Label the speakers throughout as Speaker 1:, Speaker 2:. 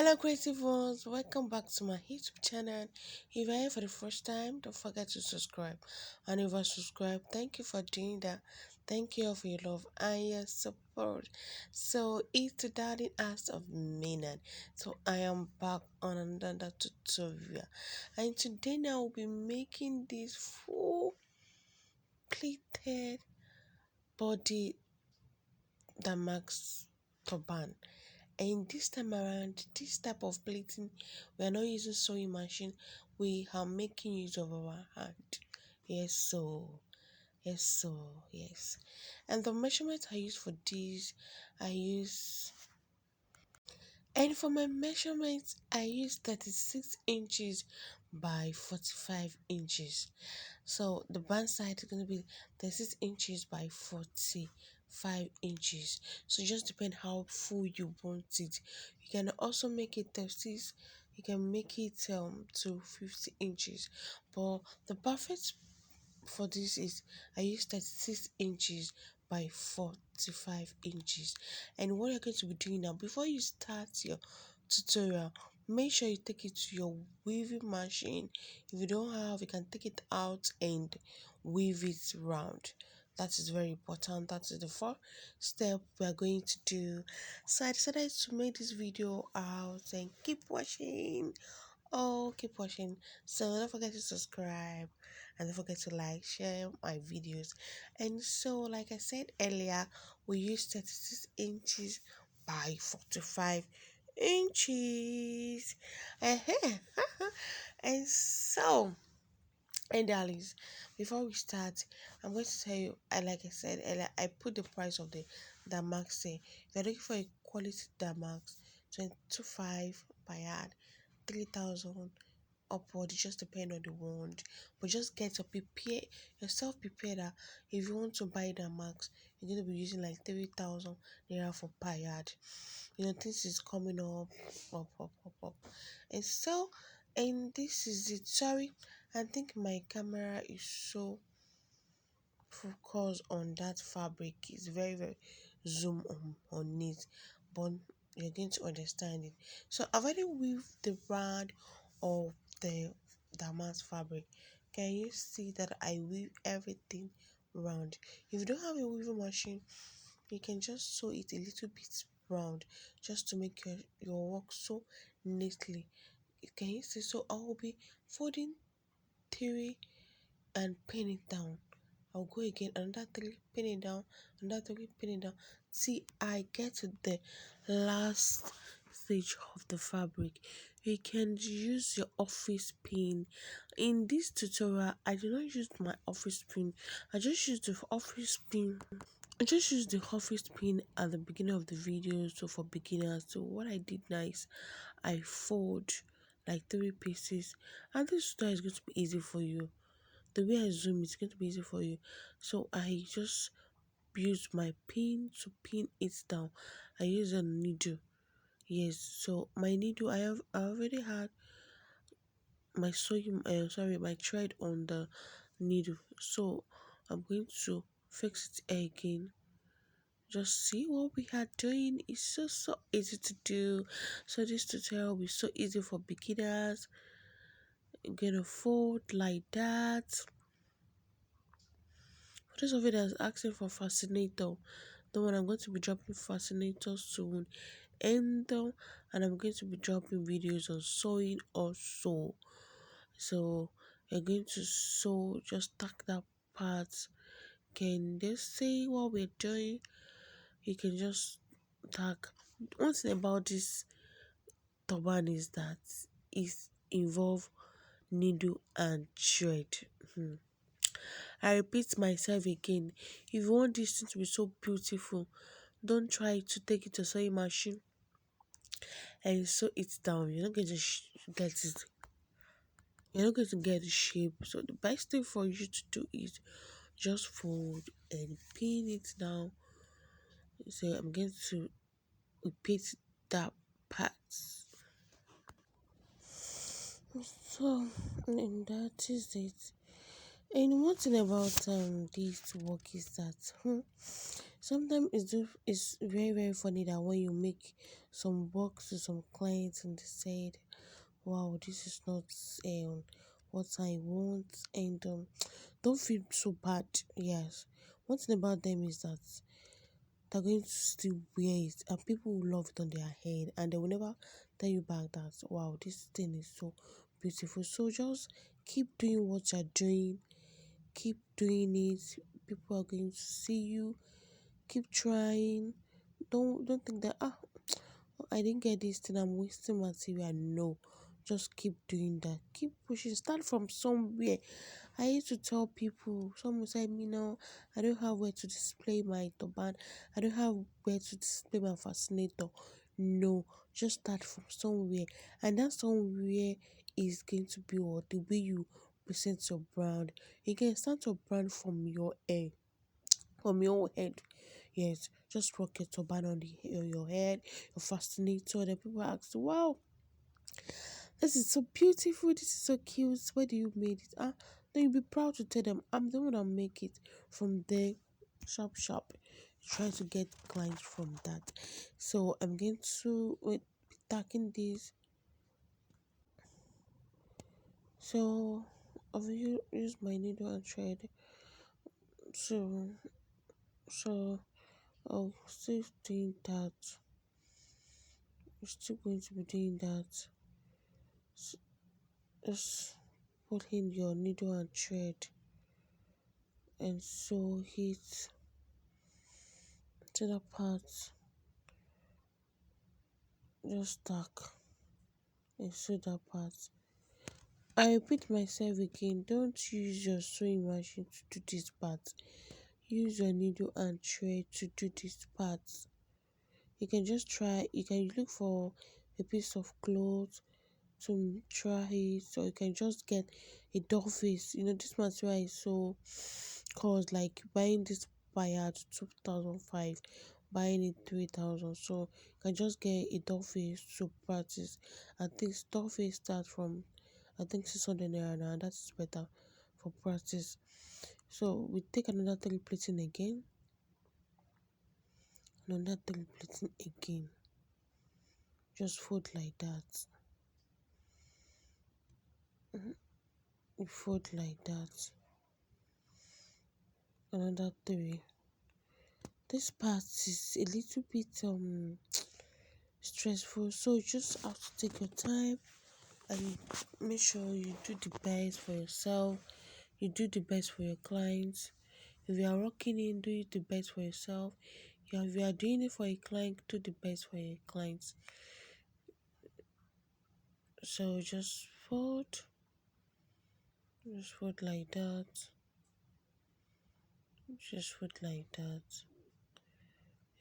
Speaker 1: Hello, creative ones. Welcome back to my YouTube channel. If you're here for the first time, don't forget to subscribe. And if you subscribe, thank you for doing that. Thank you all for your love and your support. So, it's the darling act of Minan. So, I am back on another tutorial. And today, now, we'll be making this full pleated body damask turban. And this time around, this type of plating, we are not using sewing machine. We are making use of our hand. Yes, yes. And the measurement I use for this, I use, and for my measurements, I use 36 inches by 45 inches. So the band side is going to be 36 inches by 45 inches. So just depend how full you want it. You can also make it 36, you can make it to 50 inches. But the perfect for this is I use 36 inches by 45 inches. And what you're going to be doing now, before you start your tutorial, make sure you take it to your weaving machine. If you don't have, you can take it out and weave it round. That is very important. That is the first step we are going to do. So I decided to make this video out and keep watching. Oh, keep watching. So don't forget to subscribe and don't forget to like, share my videos. And so, like I said earlier, we use 36 inches by 45 inches. And so, and darlings, before we start, I'm going to tell you, like I said earlier, I put the price of the damask here. If you're looking for a quality damask, 22.5 per yard, 3,000 upward. It just depends on the wand, but just get yourself prepared that if you want to buy the max, you're going to be using like 3,000 naira for per yard. This is coming up, and so, and this is it. Sorry, I think my camera is so focused on that fabric. It's very zoom on it, but you're going to understand it. So I've already weaved the round of the damask fabric. Can you see that I weave everything round? If you don't have a weaving machine, you can just sew it a little bit round just to make your work so neatly. Can you see? So I will be folding three and pin it down. I'll go again, another three, pin it down, another three, pin it down. See, I get to the last stage of the fabric. You can use your office pin. In this tutorial, I did not use my office pin. I just used the office pin. I just used the office pin at the beginning of the video, so for beginners. So what I did now is I fold like three pieces, and this tutorial is going to be easy for you. The way I zoom, it's going to be easy for you. So I just use my pin to pin it down. I use a needle. Yes, so my needle, I already had my my thread on the needle. So I'm going to fix it again. Just see what we are doing. It's so easy to do. So this tutorial will be so easy for beginners. I'm gonna fold like that. For those of you that's asking for fascinator, the one I'm going to be dropping fascinator soon, and I'm going to be dropping videos on sewing also. So you're going to sew, just tack that part. Can they say what we're doing? You can just tack. One thing about this turban is that it involve needle and thread. I repeat myself again. If you want this thing to be so beautiful, don't try to take it to a sewing machine and sew it down. You're not going to get it. You're not going to get the shape. So the best thing for you to do is just fold and pin it down. So I'm going to repeat that part. So and that is it. And one thing about this work is that Sometimes it's very very funny that when you make some work to some clients and they said, "Wow, this is not what I want," and don't feel so bad. Yes, one thing about them is that they're going to still wear it, and people will love it on their head, and they will never tell you back that, "Wow, this thing is so beautiful." So just keep doing what you're doing, keep doing it. People are going to see you. Keep trying. Don't think that, I didn't get this thing, I'm wasting material. No, just keep doing that. Keep pushing. Start from somewhere. I used to tell people, someone said me now, I don't have where to display my turban. I don't have where to display my fascinator. No, just start from somewhere. And that somewhere is going to be what the way you present your brand. You can start your brand from your head. Yes, just rock your turban on your head, your fascinator. Then people ask, "Wow, this is so beautiful. This is so cute. Where do you made it?" Then you'll be proud to tell them, "I'm the one that make it." From there, sharp. Try to get clients from that. So I'm going to be tagging this. So I've used my needle and thread. So so I'll still doing that. We're still going to be doing that. S- Just put in your needle and thread and sew it to the part. Just tack and sew that part. I repeat myself again, don't use your sewing machine to do this part. Use your needle and thread to do this part. You can just try, you can look for a piece of cloth to try it, or you can just get a doll face. This material is so cost, like buying this wire at 2005, buying it 3,000. So you can just get a doll face to practice. I think doll face start from, I think, 600 naira now, and that is better for practice. So we take another three pleating again, another three pleating again. Just fold like that. You fold like that. Another three. This part is a little bit stressful, so you just have to take your time and make sure you do the best for yourself. You do the best for your clients. If you are working in, do it the best for yourself. If you are doing it for a client, do the best for your clients. So just fold like that, just fold like that.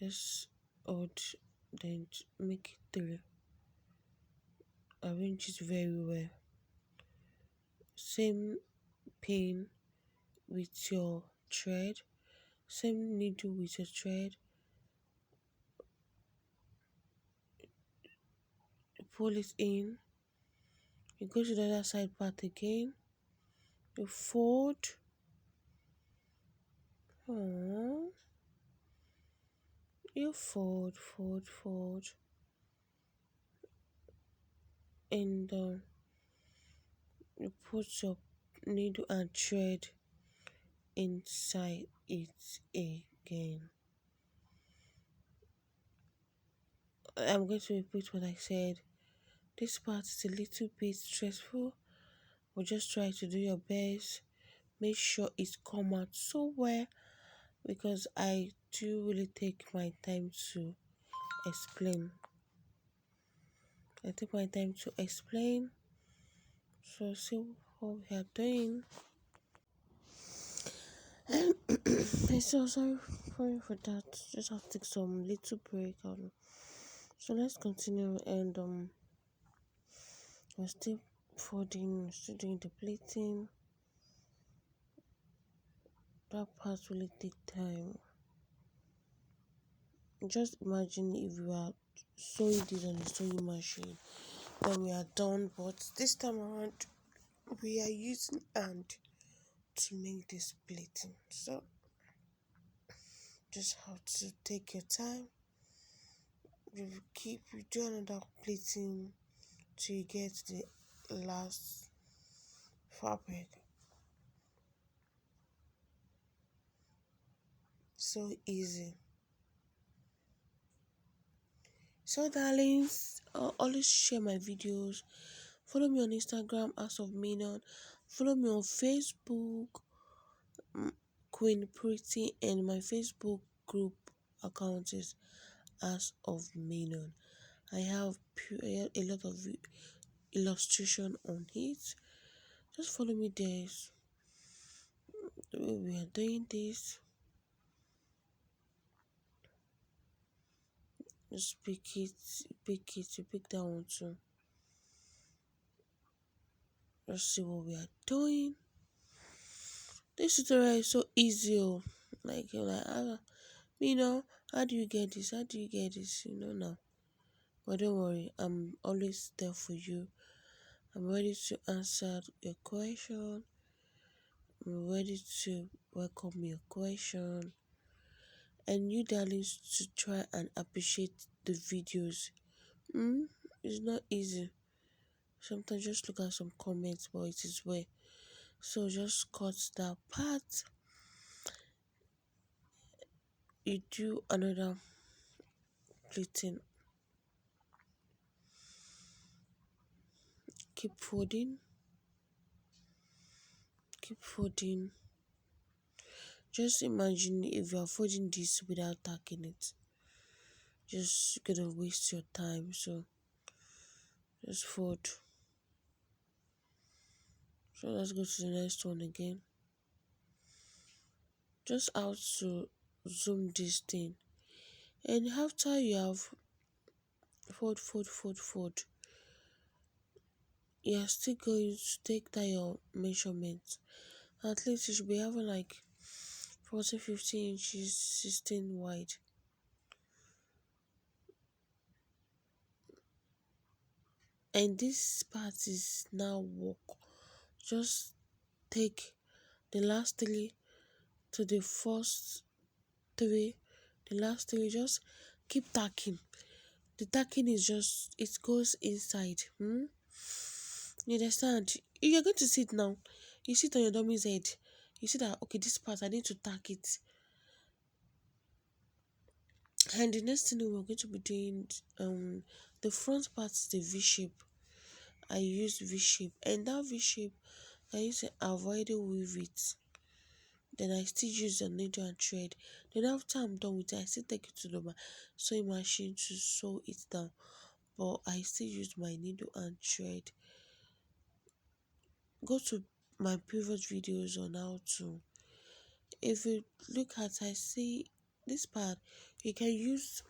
Speaker 1: Just hold, then make it three. Arrange it very well. Same pin with your thread, same needle with your thread. You pull it in, you go to the other side part again, you fold. Aww. You fold, and you put your needle and thread inside it again. I'm going to repeat what I said. This part is a little bit stressful, but just try to do your best. Make sure it come out so well, because I do really take my time to explain. I take my time to explain. So see what we are doing. I'm so sorry for that. Just have to take some little break. So let's continue, and we're still folding, we're still doing the pleating. That part really take time. Just imagine if you are sewing this on the sewing machine, then we are done. But this time around, we are using hand to make this pleating. So Just have to take your time. You do another pleating till you get the last fabric. So easy. So darlings, always share my videos. Follow me on Instagram as of Minon. Follow me on Facebook, mm, Queen Pretty, and my Facebook group account is as of Minon. I have a lot of illustration on it. Just follow me there. The way we are doing this, just you pick that one too. Just see what we are doing. This tutorial is so easy. Oh. Like you're like, you know, how do you get this? How do you get this? You know now. But don't worry, I'm always there for you. I'm ready to answer your question. I'm ready to welcome your question. And you darlings to try and appreciate the videos. Mm, it's not easy. Sometimes just look at some comments, but it is well. So just cut that part. You do another pleating. Keep folding. Keep folding. Just imagine if you are folding this without tacking it. Just gonna waste your time. So just fold. So let's go to the next one again. Just how to zoom this thing. And after you have fold, you are still going to take that your measurement. At least you should be having like 40, 50 inches, 16 wide. And this part is now work. Just take the last three to the first three, the last three, just keep tacking. The tacking is just, it goes inside. You understand? You're going to see it now. You sit on your dummy's head. You see that, okay, this part, I need to tack it. And the next thing we're going to be doing, the front part is the V shape. I use V shape, and that V shape, I use to avoid weave it. Then I still use the needle and thread. Then after I'm done with it, I still take it to the sewing machine to sew it down. But I still use my needle and thread. Go to my previous videos on how to. If you look at, I see this part. You can use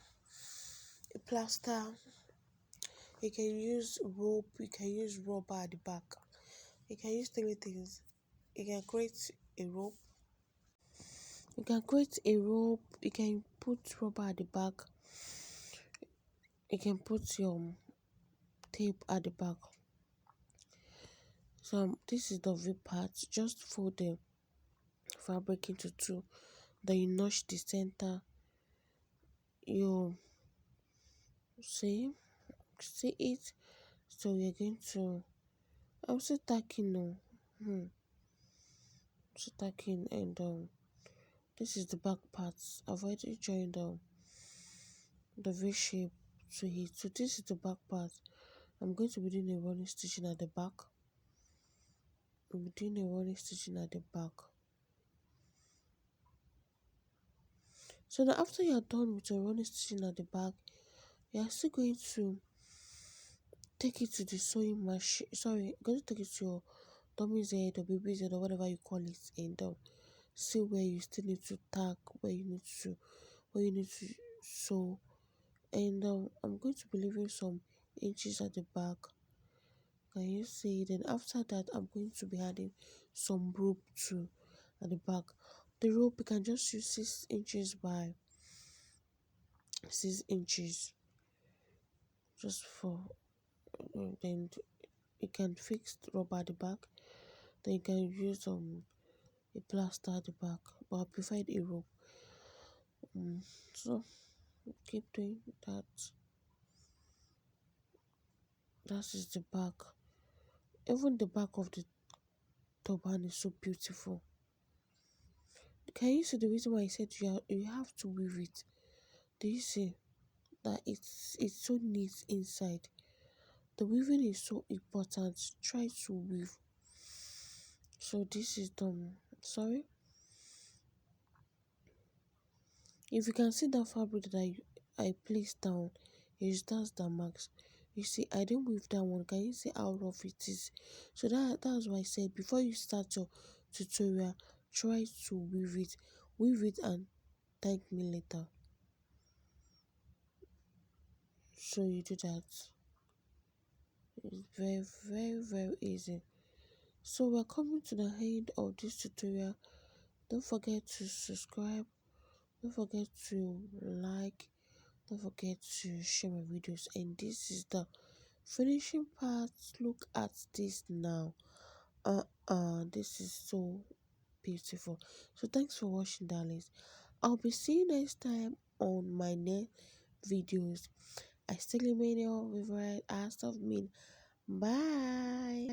Speaker 1: a plaster. You can use rope. You can use rubber at the back. You can use three things. You can create a rope. You can create a rope. You can put rubber at the back. You can put your tape at the back. So this is the V part. Just fold the fabric into two. Then you notch the center. You see it. So we're going to. I'm still tacking now. So tacking, and this is the back part. I've already joined the V shape to it. So this is the back part. I'm going to be doing a running stitching at the back. I'll be doing a running stitching at the back. So now after you are done with your running stitching at the back, you are still going to take it to the sewing machine. Sorry, you're going to take it to your dummy's head or baby's head or whatever you call it, and see where you still need to tack, where you need to sew. And I'm going to be leaving some inches at the back. Can you see? Then after that, I'm going to be adding some rope too at the back. The rope, you can just use 6 inches by 6 inches, just for then you can fix the rubber at the back. Then you can use a plaster at the back, but I prefer a rope. So keep doing that. That is the back. Even the back of the turban is so beautiful. Can you see the reason why I said you have to weave it? Do you see that it's so neat inside? The weaving is so important. Try to weave. So this is done. Sorry. If you can see that fabric that I placed down, is that's the marks. You see, I didn't weave that one. Can you see how rough it is? So that's why I said before you start your tutorial, try to weave it and thank me later. So you do that. It's very easy. So we're coming to the end of this tutorial. Don't forget to subscribe. Don't forget to like. Don't forget to share my videos. And this is the finishing part. Look at this now. This is so beautiful. So thanks for watching, darlings. I'll be seeing you next time on my next videos. I still remain your favorite ass of me. Bye.